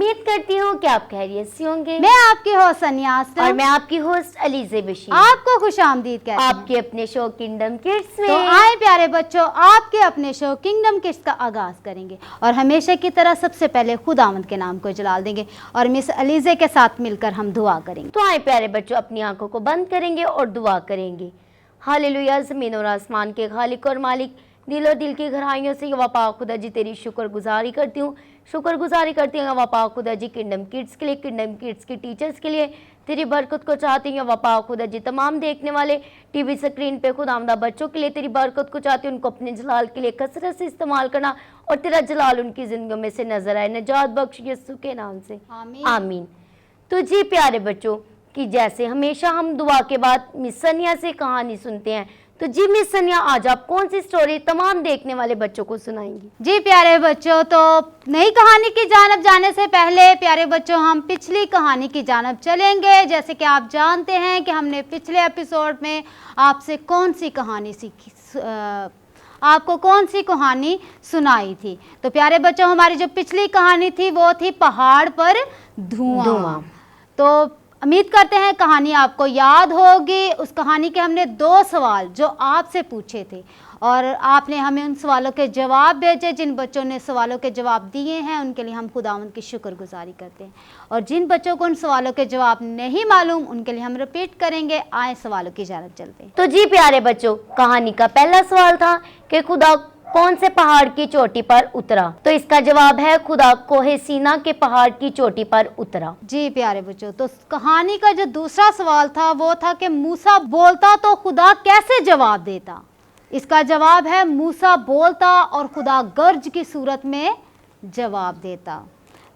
उम्मीद करती हूँ कि आप खैरियत से होंगे। मैं आपकी होस्ट सनिया आसलम और मैं आपकी होस्ट अलीज़े बशीर आपको खुशामदीद कहती हूँ आपके अपने शो किंगडम किड्स में। तो आए प्यारे बच्चों, आपके अपने शो किंगडम किड्स का आगाज करेंगे और हमेशा की तरह सबसे पहले खुदावंद के नाम को जलाल देंगे और मिस अलीज़े के साथ मिलकर हम दुआ करेंगे। तो आए प्यारे बच्चों, अपनी आंखों को बंद करेंगे और दुआ करेंगे। हालेलुया। ज़मीन और आसमान के खालिक और मालिक, दिल और दिल की गहराइयों से यहोवा पाक खुदा जी तेरी शुक्रगुजारी करती हूँ, शुक्रगुजारी करती हूँ यहोवा पाक खुदा जी किंगडम किड्स के लिए, किंगडम किड्स के टीचर्स के लिए। तेरी बरकत को चाहती हूँ यहोवा पाक खुदा जी तमाम देखने वाले टीवी स्क्रीन पे खुदावंदा बच्चों के लिए तेरी बरकत को चाहती हूँ, उनको अपने जलाल के लिए कसरत से इस्तेमाल करना और तेरा जलाल उनकी ज़िंदगियों में से नजर आए। नजात बख्श यीशु के नाम से आमीन। तो जी प्यारे बच्चों, कि जैसे हमेशा हम दुआ के बाद मिस सनिया से कहानी सुनते हैं, तो जी मिस सनिया आज आप कौन सी स्टोरी तमाम देखने वाले बच्चों को सुनाएंगी? जी प्यारे बच्चों, तो नई कहानी की जानब जाने से पहले प्यारे बच्चों हम पिछली कहानी की जानब चलेंगे। जैसे कि आप जानते हैं कि हमने पिछले एपिसोड में आपसे कौन सी कहानी सीखी, आपको कौन सी कहानी सुनाई थी। तो प्यारे बच्चों, हमारी जो पिछली कहानी थी वो थी पहाड़ पर धुआं। तो उम्मीद करते हैं कहानी आपको याद होगी। उस कहानी के हमने 2 सवाल जो आपसे पूछे थे और आपने हमें उन सवालों के जवाब भेजे। जिन बच्चों ने सवालों के जवाब दिए हैं उनके लिए हम खुदावंद की शुक्रगुजारी करते हैं, और जिन बच्चों को उन सवालों के जवाब नहीं मालूम उनके लिए हम रिपीट करेंगे। आए सवालों की जानब चलते हैं। तो जी प्यारे बच्चों, कहानी का पहला सवाल था कि खुदा कौन से पहाड़ की चोटी पर उतरा? तो इसका जवाब है खुदा कोहे सीना के पहाड़ की चोटी पर उतरा। जी प्यारे बच्चों, तो कहानी का जो दूसरा सवाल था वो था कि मूसा बोलता तो खुदा कैसे जवाब देता? इसका जवाब है मूसा बोलता और खुदा गर्ज की सूरत में जवाब देता।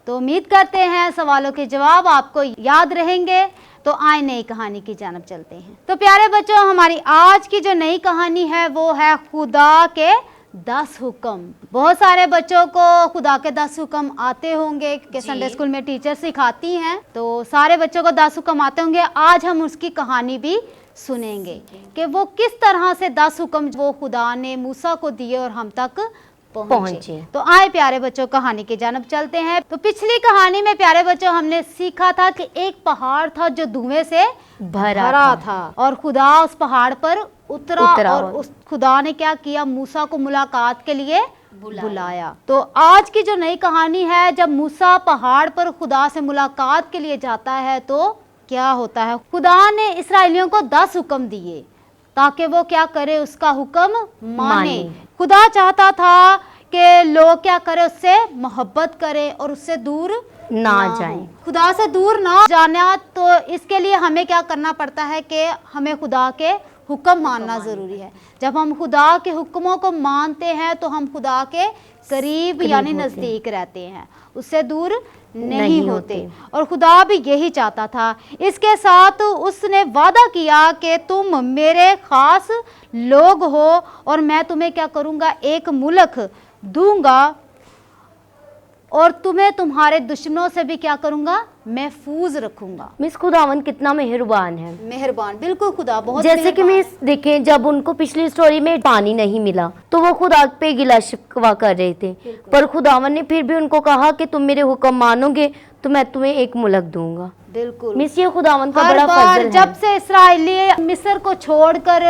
तो उम्मीद करते हैं सवालों के जवाब आपको याद रहेंगे। तो आए नई कहानी की जानब चलते हैं। तो प्यारे बच्चों, हमारी आज की जो नई कहानी है वो है खुदा के 10 हुक्म। बहुत सारे बच्चों को खुदा के 10 हुक्म आते होंगे कि संडे स्कूल में टीचर सिखाती हैं, तो सारे बच्चों को 10 हुक्म आते होंगे। आज हम उसकी कहानी भी सुनेंगे कि वो किस तरह से 10 हुक्म वो खुदा ने मूसा को दिए और हम तक पहुंचे। तो आए प्यारे बच्चों कहानी की जानब चलते हैं। तो पिछली कहानी में प्यारे बच्चों हमने सीखा था कि एक पहाड़ था जो धुएं से भरा था और खुदा उस पहाड़ पर उतरा और उस खुदा ने क्या किया, मूसा को मुलाकात के लिए बुलाया। तो आज की जो नई कहानी है, जब मूसा पहाड़ पर खुदा से मुलाकात के लिए जाता है तो क्या होता है, खुदा ने इस्राएलियों को 10 हुक्म दिए ताकि वो क्या करे, उसका हुक्म माने। खुदा चाहता था कि लोग क्या करे, उससे मोहब्बत करे और उससे दूर ना जाएं। खुदा से दूर ना जाना, तो इसके लिए हमें क्या करना पड़ता है कि हमें खुदा के हुक्म मानना ज़रूरी है। जब हम खुदा के हुक्मों को मानते हैं तो हम खुदा के करीब यानी नज़दीक रहते हैं, उससे दूर नहीं होते। और खुदा भी यही चाहता था। इसके साथ उसने वादा किया कि तुम मेरे खास लोग हो और मैं तुम्हें क्या करूँगा, एक मुल्क दूंगा और तुम्हें तुम्हारे दुश्मनों से भी क्या करूंगा, महफूज रखूंगा। मिस खुदावंद कितना मेहरबान है। मेहरबान, बिल्कुल खुदा बहुत जैसे कि मिस देखें, जब उनको पिछली स्टोरी में पानी नहीं मिला तो वो खुदा पे गिला शिकवा कर रहे थे, पर खुदावंद ने फिर भी उनको कहा कि तुम मेरे हुक्म मानोगे तो मैं तुम्हें एक मुल्क दूंगा। बिल्कुल मिस, ये खुदावंद का हर बड़ा बार फजल है। जब से इस्राएली मिस्र को छोड़कर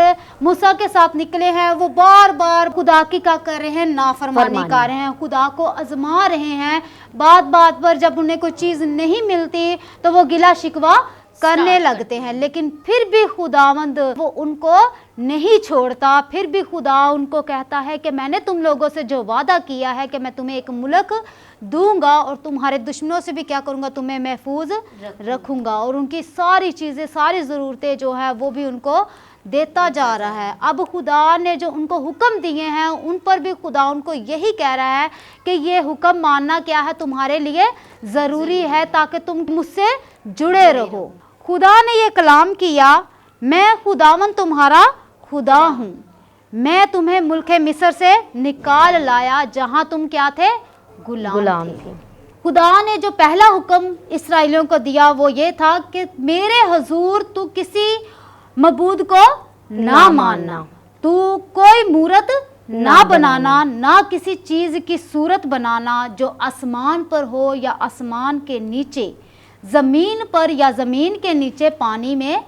मूसा के साथ निकले हैं, वो बार बार खुदा की क्या कर रहे हैं, नाफरमानी कर रहे हैं, खुदा को आजमा रहे हैं। बात बात पर जब उन्हें कोई चीज़ नहीं मिलती तो वो गिला शिकवा करने लगते हैं, लेकिन फिर भी खुदावंद वो उनको नहीं छोड़ता। फिर भी खुदा उनको कहता है कि मैंने तुम लोगों से जो वादा किया है कि मैं तुम्हें एक मुल्क दूंगा और तुम्हारे दुश्मनों से भी क्या करूंगा, तुम्हें महफूज रखूंगा। और उनकी सारी चीज़ें, सारी ज़रूरतें जो है वो भी उनको देता जा रहा है। अब खुदा ने जो उनको हुक्म दिए हैं उन पर भी खुदा उनको यही कह रहा है कि ये हुक्म मानना क्या है, तुम्हारे लिए ज़रूरी है ताकि तुम मुझसे जुड़े रहो। खुदा ने ये कलाम किया, मैं खुदावन तुम्हारा खुदा हूँ, मैं तुम्हें मुल्क मिस्र से निकाल लाया जहाँ तुम क्या थे, गुलाम थे। खुदा ने जो पहला हुक्म इस्राएलियों को दिया वो ये था कि मेरे हुजूर तू किसी मबूद को ना मानना, तू कोई मूरत ना बनाना, ना किसी चीज की सूरत बनाना जो आसमान पर हो या आसमान के नीचे, जमीन पर या जमीन के नीचे पानी में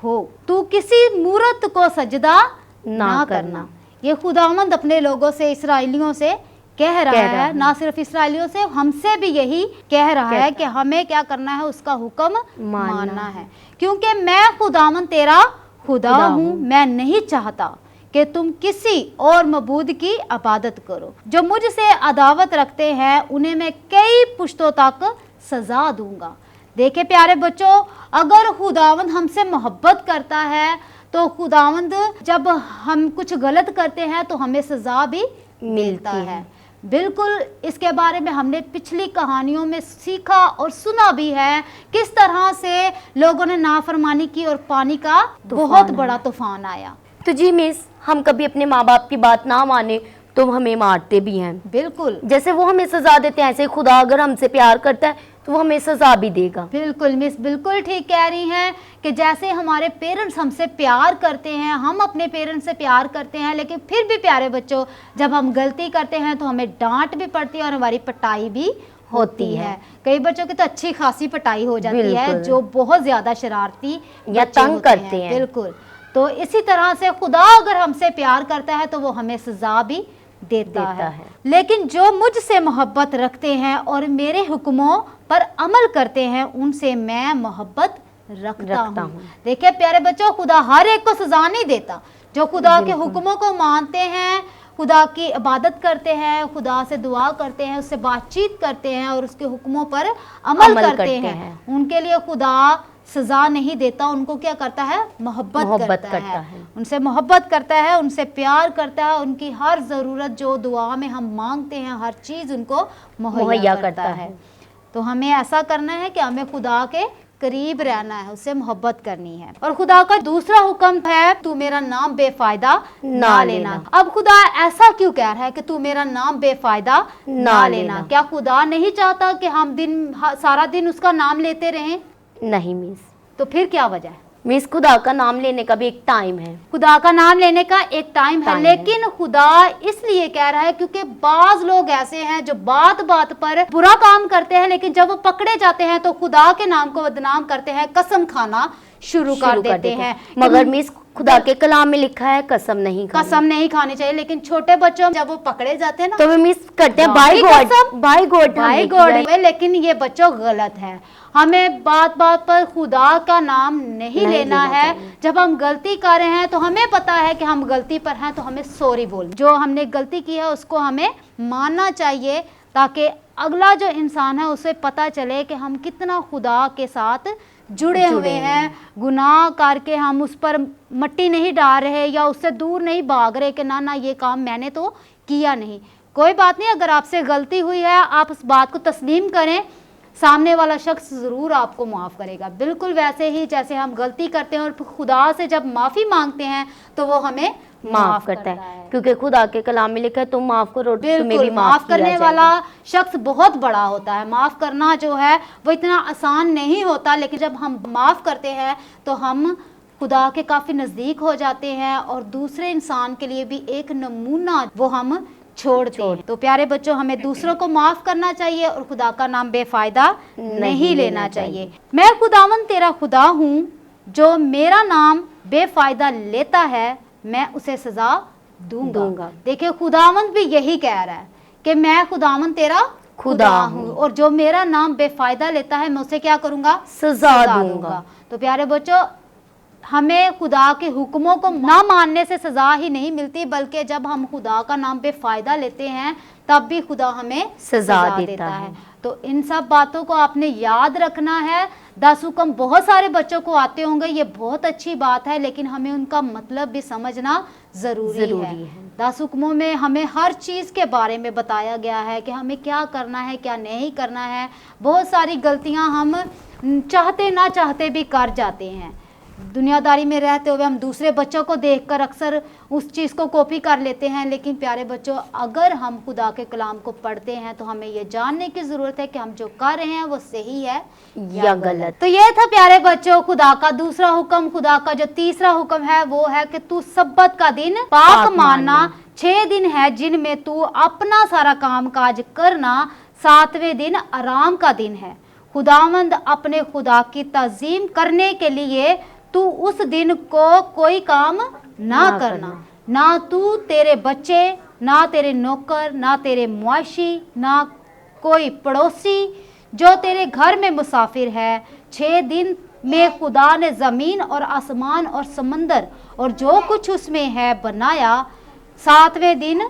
हो। तू किसी मूरत को सजदा ना करना। ये खुदावंद अपने लोगों से, इसराइलियों से कह रहा है। ना सिर्फ इसराइलियों से, हमसे भी यही कह रहा है कि हमें क्या करना है, उसका हुक्म मानना है। क्योंकि मैं खुदावंद तेरा खुदा हूँ, मैं नहीं चाहता कि तुम किसी और मबूद की इबादत करो। जो मुझसे अदावत रखते हैं उन्हें मैं कई पुश्तों तक सजा दूंगा। देखे प्यारे बच्चों, अगर खुदावंद हमसे मोहब्बत करता है तो खुदावंद जब हम कुछ गलत करते हैं तो हमें सजा भी मिलता है। बिल्कुल, इसके बारे में हमने पिछली कहानियों में सीखा और सुना भी है किस तरह से लोगों ने नाफरमानी की और पानी का बहुत बड़ा तूफान आया। तो जी मिस, हम कभी अपने माँ बाप की बात ना माने तो हमें मारते भी हैं। बिल्कुल, जैसे वो हमें सजा देते हैं, ऐसे खुदा अगर हमसे प्यार करता है तो वो हमें सजा भी देगा। बिल्कुल मिस, बिल्कुल ठीक कह रही हैं कि जैसे हमारे पेरेंट्स हमसे प्यार करते हैं, हम अपने पेरेंट्स से प्यार करते हैं, लेकिन फिर भी प्यारे बच्चों, जब हम गलती करते हैं तो हमें डांट भी पड़ती है और हमारी पिटाई भी होती है। कई बच्चों की तो अच्छी खासी पिटाई हो जाती है जो बहुत ज्यादा शरारती या तंग करते हैं। बिल्कुल, तो इसी तरह से खुदा अगर हमसे प्यार करता है तो वो हमें सजा भी देता है। लेकिन जो मुझसे मोहब्बत रखते हैं और मेरे हुक्मों पर अमल करते हैं उनसे मैं मोहब्बत रखता हूँ। देखिए प्यारे बच्चों, खुदा हर एक को सजा नहीं देता। जो खुदा के हुक्मों को मानते हैं, खुदा की इबादत करते हैं, खुदा से दुआ करते हैं, उससे बातचीत करते हैं और उसके हुक्मों पर अमल करते हैं, उनके लिए खुदा सजा नहीं देता। उनको क्या करता है, मोहब्बत करता है। उनसे मोहब्बत करता है, उनसे प्यार करता है, उनकी हर ज़रूरत जो दुआ में हम मांगते हैं हर चीज़ उनको मुहैया करता है। तो हमें ऐसा करना है कि हमें खुदा के करीब रहना है, उससे मोहब्बत करनी है। और खुदा का दूसरा हुक्म है, तू मेरा नाम बेफायदा ना लेना। अब खुदा ऐसा क्यों कह रहा है कि तू मेरा नाम बेफायदा ना लेना? क्या खुदा नहीं चाहता कि हम सारा दिन उसका नाम लेते रहें? नहीं मिस। तो फिर क्या वजह है? मिस, खुदा का नाम लेने का भी एक टाइम है। खुदा का नाम लेने का एक टाइम है, लेकिन खुदा इसलिए कह रहा है क्योंकि बाज लोग ऐसे हैं जो बात बात पर बुरा काम करते हैं, लेकिन जब वो पकड़े जाते हैं तो खुदा के नाम को बदनाम करते हैं, कसम खाना शुरू कर देते हैं। मगर मिस, खुदा के कलाम में लिखा है कसम नहीं खानी चाहिए। लेकिन छोटे बच्चों जब वो पकड़े जाते हैं ना तो वे मिस करते हैं बाय गॉड। लेकिन ये बच्चों गलत है। हमें बात बात पर खुदा का नाम नहीं लेना है। जब हम गलती कर रहे हैं तो हमें पता है कि हम गलती पर हैं तो हमें सॉरी बोल, जो हमने गलती की है उसको हमें मानना चाहिए, ताकि अगला जो इंसान है उसे पता चले कि हम कितना खुदा के साथ जुड़े हुए हैं। गुनाह करके हम उस पर मट्टी नहीं डाल रहे या उससे दूर नहीं भाग रहे कि ना ये काम मैंने तो किया नहीं। कोई बात नहीं, अगर आपसे गलती हुई है आप उस बात को तस्लीम करें, सामने वाला शख्स ज़रूर आपको माफ़ करेगा। बिल्कुल वैसे ही जैसे हम गलती करते हैं और खुदा से जब माफ़ी मांगते हैं तो वो हमें माफ करता है, क्योंकि खुदा के कलाम में लिखा है तुम माफ करो, तुम्हें भी माफ करने वाला शख्स बहुत बड़ा होता है। माफ करना जो है वो इतना आसान नहीं होता, लेकिन जब हम माफ करते हैं तो हम खुदा के काफी नजदीक हो जाते हैं और दूसरे इंसान के लिए भी एक नमूना वो हम छोड़ते हैं। तो प्यारे बच्चों, हमें दूसरों को माफ करना चाहिए और खुदा का नाम बेफायदा नहीं लेना चाहिए। मैं खुदावंद तेरा खुदा हूँ, जो मेरा नाम बेफायदा लेता है मैं उसे सजा दूंगा। देखिए खुदावंद भी यही कह रहा है कि मैं खुदावंद तेरा खुदा हूँ और जो मेरा नाम बेफायदा लेता है मैं उसे क्या करूंगा, सजा दूंगा। तो प्यारे बच्चों, हमें खुदा के हुक्मों को ना मानने से सजा ही नहीं मिलती, बल्कि जब हम खुदा का नाम बेफायदा लेते हैं तब भी खुदा हमें सजा देता है। तो इन सब बातों को आपने याद रखना है। 10 हुक्म बहुत सारे बच्चों को आते होंगे, ये बहुत अच्छी बात है, लेकिन हमें उनका मतलब भी समझना जरूरी है। 10 हुक्मों में हमें हर चीज़ के बारे में बताया गया है कि हमें क्या करना है क्या नहीं करना है। बहुत सारी गलतियां हम चाहते ना चाहते भी कर जाते हैं। दुनियादारी में रहते हुए हम दूसरे बच्चों को देखकर अक्सर उस चीज़ को कॉपी कर लेते हैं, लेकिन प्यारे बच्चों, अगर हम खुदा के कलाम को पढ़ते हैं तो हमें ये जानने की ज़रूरत है कि हम जो कर रहे हैं वो सही है या गलत। तो ये था प्यारे बच्चों खुदा का दूसरा हुक्म। खुदा का जो तीसरा हुक्म है वो है कि तू सब्बत का दिन पाक मानना, 6 दिन है जिनमें तू अपना सारा काम काज करना, 7वें दिन आराम का दिन है। खुदावंद अपने खुदा की ताजीम करने के लिए तू उस दिन को कोई काम ना करना, ना तू, तेरे बच्चे, ना तेरे नौकर, ना तेरे मुआशी, ना कोई पड़ोसी जो तेरे घर में मुसाफिर है। 6 दिन में खुदा ने ज़मीन और आसमान और समंदर और जो कुछ उसमें है बनाया, 7वें दिन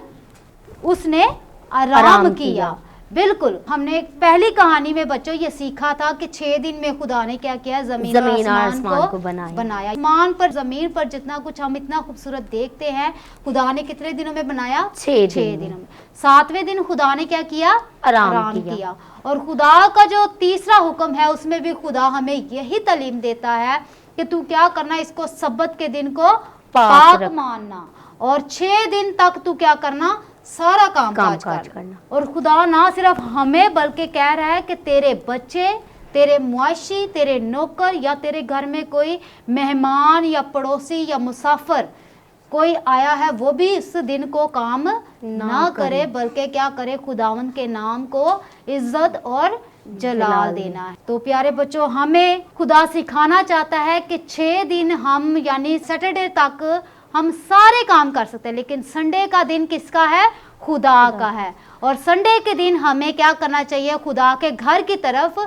उसने आराम किया। बिल्कुल, हमने पहली कहानी में बच्चों ये सीखा था कि 6 दिन में खुदा ने क्या किया, जमीन और आसमान को बनाया। आसमान पर, जमीन पर जितना कुछ हम इतना खूबसूरत देखते हैं, खुदा ने कितने दिनों में बनाया? 6 दिनों में। 7वें दिन खुदा ने क्या किया? आराम किया। और खुदा का जो तीसरा हुक्म है उसमें भी खुदा हमें यही तालीम देता है कि तू क्या करना, इसको सब्बत के दिन को पाक मानना और 6 दिन तक तू क्या करना, सारा काम काज करना। और खुदा ना सिर्फ हमें बल्कि कह रहा है कि तेरे बच्चे, तेरे मुआशी, तेरे नौकर या तेरे घर में कोई मेहमान या पड़ोसी या मुसाफिर कोई आया है, वो भी इस दिन को काम ना करे बल्कि क्या करे, खुदावंद के नाम को इज्जत और जलाल देना है। तो प्यारे बच्चों, हमें खुदा सिखाना चाहता है कि 6 दिन हम यानी सैटरडे तक हम सारे काम कर सकते हैं, लेकिन संडे का दिन किसका है? खुदा का है। और संडे के दिन हमें क्या करना चाहिए? खुदा के घर की तरफ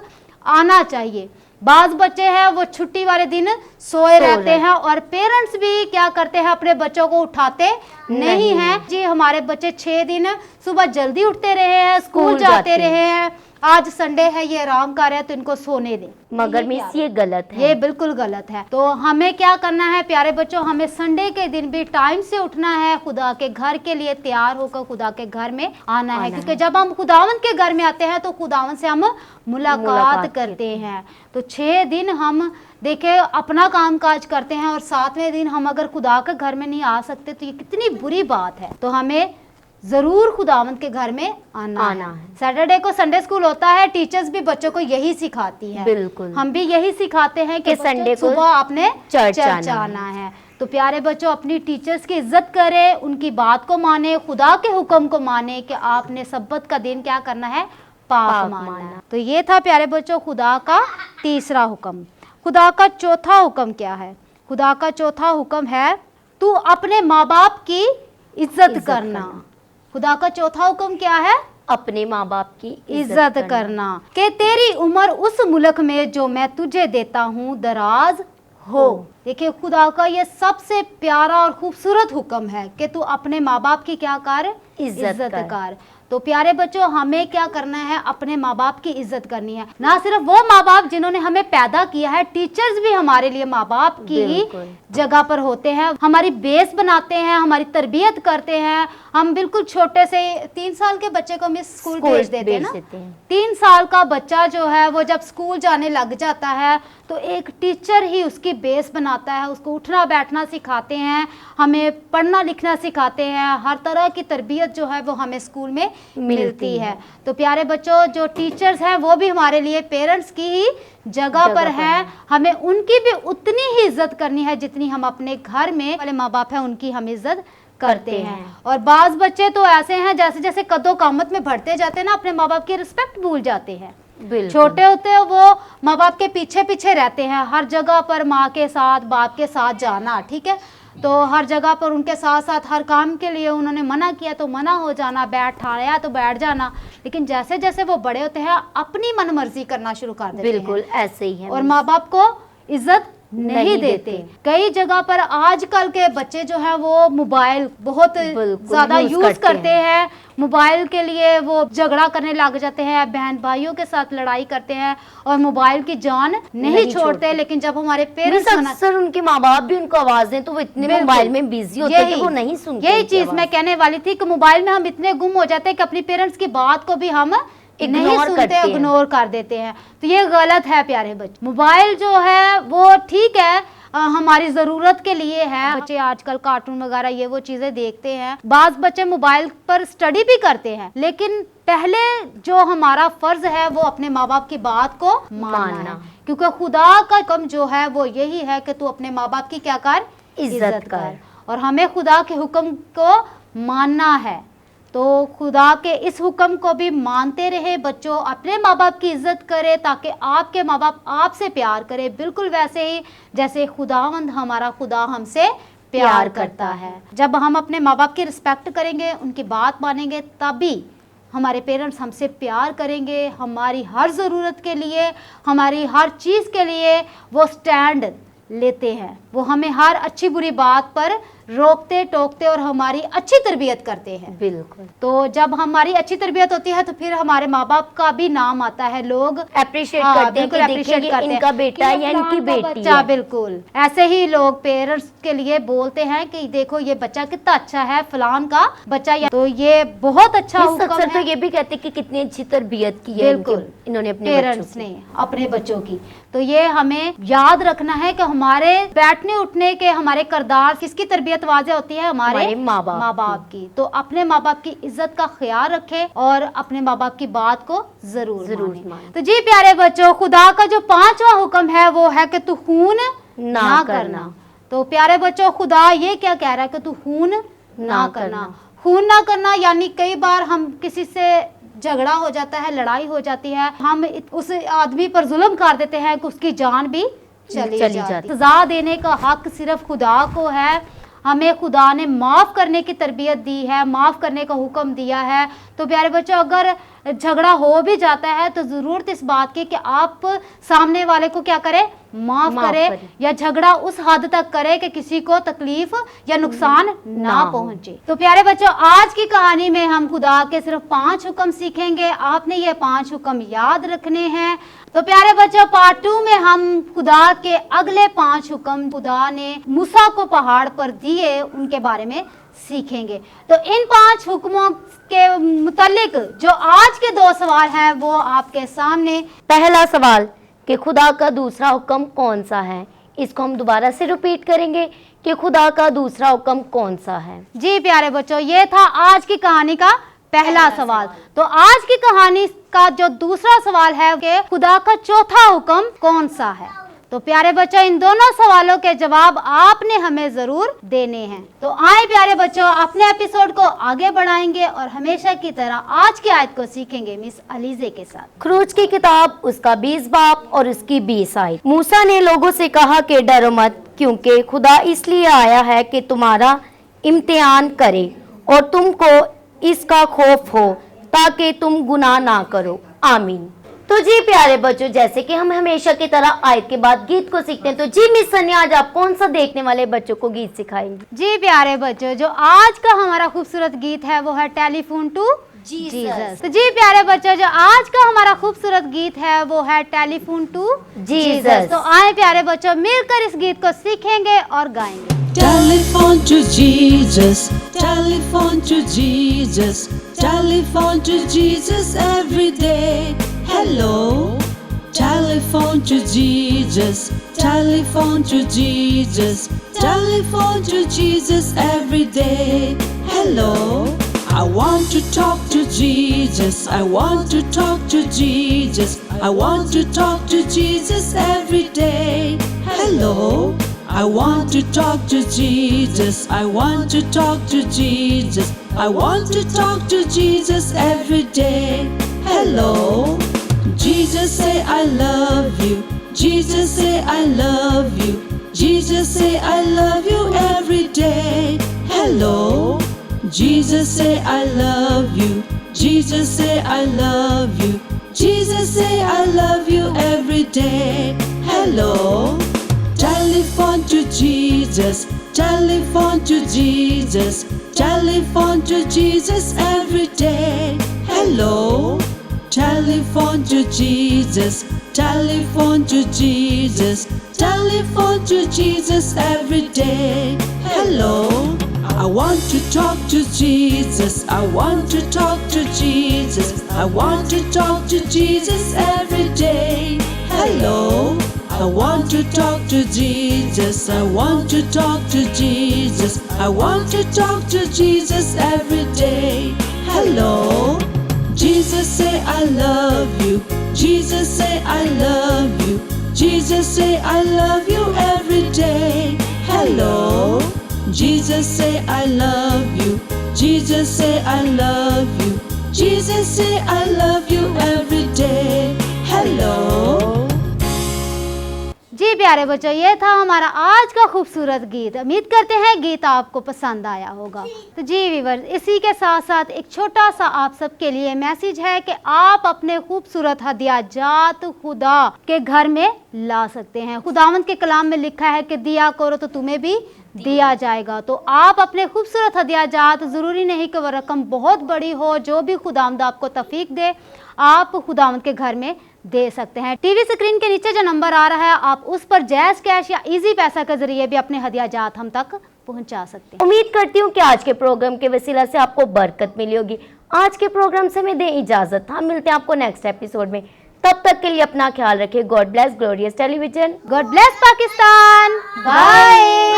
आना चाहिए। बाज बच्चे हैं वो छुट्टी वाले दिन सोए रहते हैं और पेरेंट्स भी क्या करते हैं, अपने बच्चों को उठाते नहीं हैं। जी, हमारे बच्चे 6 दिन सुबह जल्दी उठते रहे हैं, स्कूल जाते रहे हैं, आज संडे है, ये आराम कर रहे हैं तो इनको सोने दें। मगर मिस ये गलत है, ये बिल्कुल गलत है। तो हमें क्या करना है प्यारे बच्चों, हमें संडे के दिन भी टाइम से उठना है, खुदा के घर के लिए तैयार होकर खुदा के घर में आना है, क्योंकि जब हम खुदावंद के घर में आते हैं तो खुदावंद से हम मुलाकात करते हैं। तो 6 दिन हम देखे अपना काम काज करते हैं और 7वें दिन हम अगर खुदा के घर में नहीं आ सकते तो ये कितनी बुरी बात है। तो हमें जरूर खुदावंद के घर में आना है। सैटरडे को संडे स्कूल होता है, टीचर्स भी बच्चों को यही सिखाती है। बिल्कुल, हम भी यही सिखाते हैं कि संडे को सुबह आपने चर्च आना है। तो प्यारे बच्चों, अपनी टीचर्स की इज्जत करें, उनकी बात को माने, खुदा के हुक्म को माने कि आपने सब्बत का दिन क्या करना है, पाक मानना। तो ये था प्यारे बच्चों खुदा का तीसरा हुक्म। खुदा का चौथा हुक्म क्या है? खुदा का चौथा हुक्म है तू अपने माँ बाप की इज्जत करना। खुदा का चौथा हुक्म क्या है? अपने माँ बाप की इज्जत करना। कि तेरी उम्र उस मुल्क में जो मैं तुझे देता हूँ दराज हो। देखिए, खुदा का ये सबसे प्यारा और खूबसूरत हुक्म है कि तू अपने माँ बाप की क्या कर, इज्जत कर। तो प्यारे बच्चों, हमें क्या करना है, अपने माँ बाप की इज्जत करनी है। ना सिर्फ वो माँ बाप जिन्होंने हमें पैदा किया है, टीचर्स भी हमारे लिए माँ बाप की ही जगह पर होते हैं, हमारी बेस बनाते हैं, हमारी तरबियत करते हैं। हम बिल्कुल छोटे से 3 साल के बच्चे को हम स्कूल भेज देते हैं ना। 3 साल का बच्चा जो है वो जब स्कूल जाने लग जाता है तो एक टीचर ही उसकी बेस बनाता है, उसको उठना बैठना सिखाते हैं, हमें पढ़ना लिखना सिखाते हैं, हर तरह की तरबियत जो है वो हमें स्कूल में मिलती है। तो प्यारे बच्चों, जो टीचर्स हैं वो भी हमारे लिए पेरेंट्स की ही जगह पर हैं। हमें उनकी भी उतनी ही इज्जत करनी है जितनी हम अपने घर में वाले माँ बाप हैं उनकी हम इज्जत करते हैं। और बाज बच्चे तो ऐसे हैं जैसे जैसे कदो कामत में बढ़ते जाते हैं ना, अपने माँ बाप की रिस्पेक्ट भूल जाते हैं। छोटे होते हैं वो माँ बाप के पीछे पीछे रहते हैं, हर जगह पर माँ के साथ बाप के साथ जाना, ठीक है। तो हर जगह पर उनके साथ साथ हर काम के लिए उन्होंने मना किया तो मना हो जाना, बैठाया तो बैठ जाना। लेकिन जैसे जैसे वो बड़े होते हैं अपनी मनमर्जी करना शुरू कर देते हैं। बिल्कुल ऐसे ही है। और माँ बाप को इज्जत नहीं देते। कई जगह पर आजकल के बच्चे जो है वो मोबाइल बहुत ज्यादा यूज करते हैं। मोबाइल के लिए वो झगड़ा करने लग जाते हैं, बहन भाइयों के साथ लड़ाई करते हैं और मोबाइल की जान नहीं छोड़ते। लेकिन जब हमारे पेरेंट्स अक्सर उनके माँ बाप भी उनको आवाज दें तो वो इतने मोबाइल में बिजी होते हैं कि वो नहीं सुनते। यही चीज मैं कहने वाली थी कि मोबाइल में हम इतने गुम हो जाते हैं कि अपनी पेरेंट्स की बात को भी हम नहीं सुनते, इग्नोर कर देते हैं। तो ये गलत है प्यारे बच्चे। मोबाइल जो है वो ठीक है, हमारी जरूरत के लिए है। बच्चे आजकल कार्टून वगैरह ये वो चीजें देखते हैं। बाज बच्चे मोबाइल पर स्टडी भी करते हैं, लेकिन पहले जो हमारा फर्ज है वो अपने माँ बाप की बात को मानना है। क्योंकि खुदा का हुक्म जो है वो यही है कि तू अपने माँ बाप की क्या कर, इज्जत कर। और हमें खुदा के हुक्म को मानना है। तो खुदा के इस हुक्म को भी मानते रहे बच्चों, अपने माँ बाप की इज्जत करें ताकि आपके माँ बाप आपसे प्यार करें, बिल्कुल वैसे ही जैसे खुदावंद हमारा खुदा हमसे प्यार करता है। जब हम अपने माँ बाप की रिस्पेक्ट करेंगे, उनकी बात मानेंगे, तभी हमारे पेरेंट्स हमसे प्यार करेंगे। हमारी हर ज़रूरत के लिए, हमारी हर चीज़ के लिए वो स्टैंड लेते हैं। वो हमें हर अच्छी बुरी बात पर रोकते टोकते और हमारी अच्छी तरबियत करते हैं। बिल्कुल। तो जब हमारी अच्छी तरबियत होती है तो फिर हमारे माँ बाप का भी नाम आता है, लोग अप्रिशिएट करते हैं कि appreciate देखिए करते हैं इनका बेटा कि या फलां इनकी का बेटी बच्चा, है। बिल्कुल ऐसे ही लोग पेरेंट्स के लिए बोलते हैं कि देखो ये बच्चा कितना अच्छा है, फलान का बच्चा। तो ये बहुत अच्छा इस हुक्म अक्सर तो है। ये भी कहते हैं कि कितनी अच्छी तरबियत की है बिल्कुल, इन्होंने अपने पेरेंट्स बच्चों ने अपने बच्चों की। तो ये हमें याद रखना है कि हमारे बैठने उठने के, हमारे किरदार, किसकी तरबियत वाज़ेह होती है? हमारे माँ बाप की। तो अपने माँ बाप की इज्जत का ख्याल रखें और अपने माँ बाप की बात को जरूर मानें। तो जी प्यारे बच्चों, खुदा का जो 5वां हुक्म है वो है कि तू खून ना करना। तो प्यारे बच्चों, खुदा ये क्या कह रहा है कि तू खून ना करना। खून ना करना यानी कई बार हम किसी से झगड़ा हो जाता है, लड़ाई हो जाती है, हम उस आदमी पर जुल्म कर देते हैं कि उसकी जान भी चली जाती। सजा देने का हक सिर्फ खुदा को है। हमें खुदा ने माफ़ करने की तरबियत दी है, माफ़ करने का हुक्म दिया है। तो प्यारे बच्चों, अगर झगड़ा हो भी जाता है तो ज़रूरत इस बात की कि आप सामने वाले को क्या करें? माफ़ करें, या झगड़ा उस हद तक करें कि किसी को तकलीफ या नुकसान ना पहुंचे। तो प्यारे बच्चों, आज की कहानी में हम खुदा के सिर्फ 5 हुक्म सीखेंगे। आपने ये 5 हुक्म याद रखने हैं। तो प्यारे बच्चों, पार्ट 2 में हम खुदा के अगले 5 हुक्म खुदा ने मूसा को पहाड़ पर दिए, उनके बारे में सीखेंगे। तो इन 5 हुक्मों के मुतालिक जो आज के 2 सवाल हैं वो आपके सामने। पहला सवाल कि खुदा का दूसरा हुक्म कौन सा है? इसको हम दोबारा से रिपीट करेंगे कि खुदा का दूसरा हुक्म कौन सा है। जी प्यारे बच्चों, ये था आज की कहानी का पहला सवाल। तो आज की कहानी का जो दूसरा सवाल है कि खुदा का चौथा हुक्म कौन सा है। तो प्यारे बच्चों, इन दोनों सवालों के जवाब आपने हमें जरूर देने हैं। तो आए प्यारे बच्चों, अपने एपिसोड को आगे बढ़ाएंगे और हमेशा की तरह आज की आयत को सीखेंगे मिस अलीजे के साथ। खरूज की किताब उसका 20 बाब और उसकी 20 आयत। मूसा ने लोगों से कहा कि डरो मत, क्योंकि खुदा इसलिए आया है कि तुम्हारा इम्तिहान करे और तुमको इसका खौफ हो ताकि तुम गुनाह ना करो। आमीन। तो जी प्यारे बच्चों, जैसे कि हम हमेशा की तरह आयत के बाद गीत को सीखते हैं, तो जी मिस सनिया, आज आप कौन सा देखने वाले बच्चों को गीत सिखाएंगे? जी प्यारे बच्चों, जो आज का हमारा खूबसूरत गीत है वो है टेलीफोन टू जीसस। तो जी प्यारे बच्चों, जो आज का हमारा खूबसूरत गीत है वो है टेलीफोन टू जीसस। तो आए प्यारे बच्चों, मिलकर इस गीत को सीखेंगे और गाएंगे। Telephone to Jesus, telephone to Jesus, telephone to Jesus every day. Hello, telephone to Jesus, telephone to Jesus, telephone to Jesus every day. Hello, I want to talk to Jesus, I want to talk to Jesus, I want to talk to Jesus every day. Hello, I want to talk to Jesus, I want to talk to Jesus, I want to talk to Jesus every day. Hello, Jesus say I love you, Jesus say I love you, Jesus say I love you every day. Hello, Jesus say I love you, Jesus say I love you, Jesus say I love you every day. Hello, telephone to Jesus, telephone to Jesus, telephone to Jesus every day. Hello, telephone to Jesus, telephone to Jesus, telephone to Jesus every day. Hello, I want to talk to Jesus, I want to talk to Jesus, I want to talk to Jesus every day. Hello, I want to talk to Jesus, I want to talk to Jesus, I want to talk to Jesus every day. Hello, Jesus say I love you, Jesus say I love you, Jesus say I love you every day. Hello, Jesus say I love you. Jesus say I love you. Jesus say I love you every day. Hello. जी प्यारे बच्चों, ये था हमारा आज का खूबसूरत गीत। उम्मीद करते हैं गीत आपको पसंद आया होगा। तो जी व्यूअर्स, इसी के साथ साथ एक छोटा सा आप सबके लिए मैसेज है कि आप अपने खूबसूरत हदियाजात खुदा के घर में ला सकते हैं। खुदावंद के कलाम में लिखा है कि दिया करो तो तुम्हें भी दिया जाएगा। तो आप अपने खूबसूरत हदियाजात, ज़रूरी नहीं कि वह रकम बहुत बड़ी हो, जो भी खुदावंद आपको तौफीक दे आप खुदावंद के घर में दे सकते हैं। टीवी स्क्रीन के नीचे जो नंबर आ रहा है, आप उस पर जैज़ कैश या इजी पैसा के जरिए भी अपने हदियाजात हम तक पहुंचा सकते हैं। उम्मीद करती हूँ कि आज के प्रोग्राम के वसीला से आपको बरकत मिली होगी। आज के प्रोग्राम से मैं दें इजाजत। हम मिलते हैं आपको नेक्स्ट एपिसोड में। तब तक के लिए अपना ख्याल रखिए। God bless glorious television. God bless Pakistan. Bye.